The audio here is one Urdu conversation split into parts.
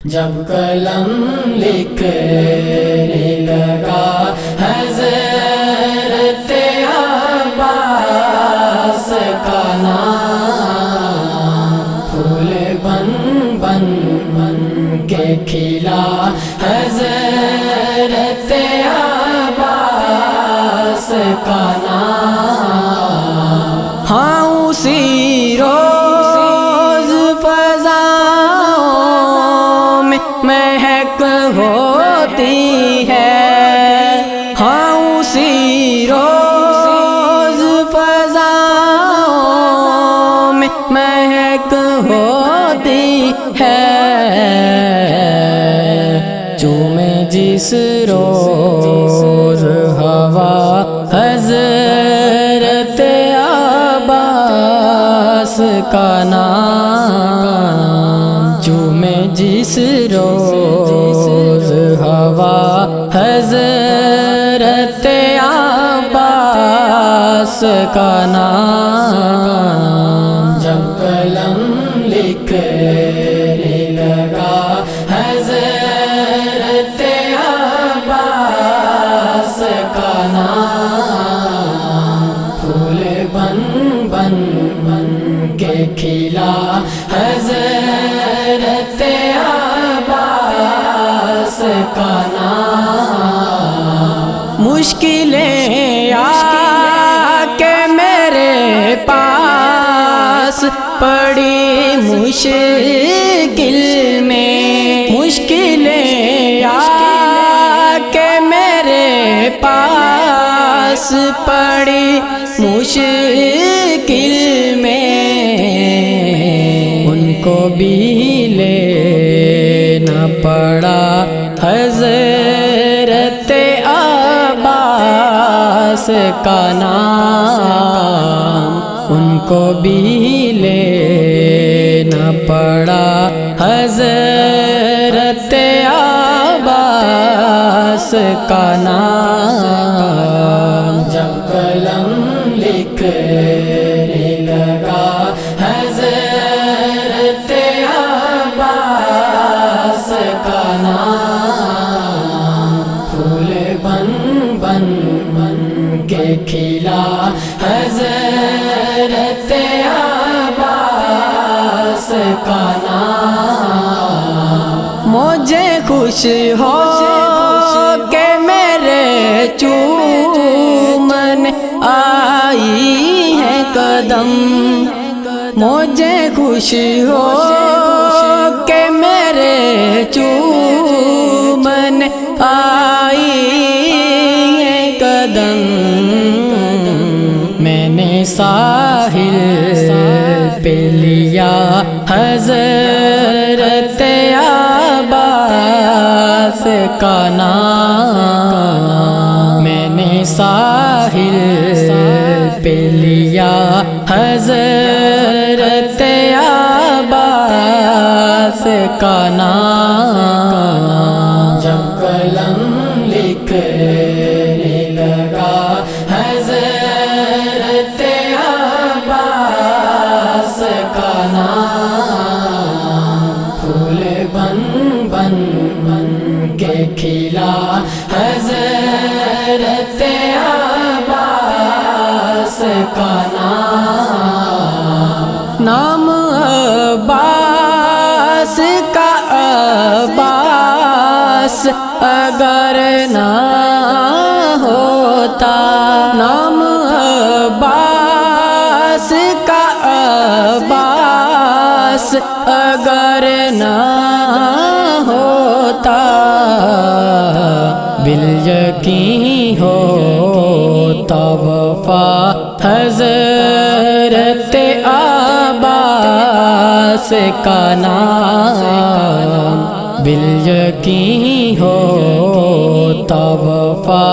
جب قلم لکھنے لگا حضرت عباس کا نام، پھول بن بن بن کے کھلا حضرت عباس کا نام۔ ہاں اسی روز فضاؤں میں مہک ہوتی ہے، ہاں اسی روز فضاؤں میں مہک ہوتی ہے، چومے جس روز ہوا حضرت عباس کا نام، چومے جس روز ہوا حضرت عباس کا نام۔ جب قلم لکھنے لگا حضرت عباس کا نام، پھول بن بن بن کے کھلا حضرت عباس کا نام۔ مشکلیں آ کے میرے پاس پڑی مشکل میں، مشکلیں آ کے میرے پاس پڑی مشکل میں، ان کو بھی لینا پڑا حضرت عباس کا نام، ان کو بھی لینا پڑا حضرت عباس کا نام۔ جب قلم لکھنے لگا حضرت عباس کا نام، پھول بن بن بن کے کھلا حضرت عباس کا نام۔ مجھے خوش ہو کہ میرے چومن آئی ہے قدم، مجھے خوش ہو کہ میرے چومن آئی ہے قدم، میں نے ساحل پہ لیا حضرت عباس کا نام، میں نے ساحل پہ لیا حضرت عباس کا نام۔ جب قلم لکھنے لگا حضرت عباس کا نام، پھول بن بن بن کے کھلا حضرت عباس کا نام۔ نام عباس کا عباس اگر نہ ہوتا، نام عباس کا عباس اگر نہ ہوتا، بالیقین ہوتا وفا حضرت عباس کا نام، بالیقین ہوتا وفا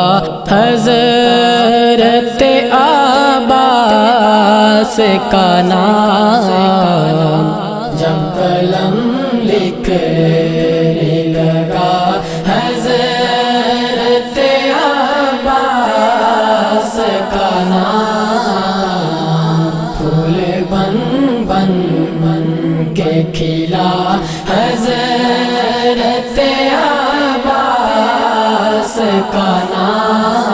حضرت عباس کا نام۔ جب قلم لکھنے لگا حضرت عباس کا نام، پھول بن بن بن کے کھلا حضرت کا نام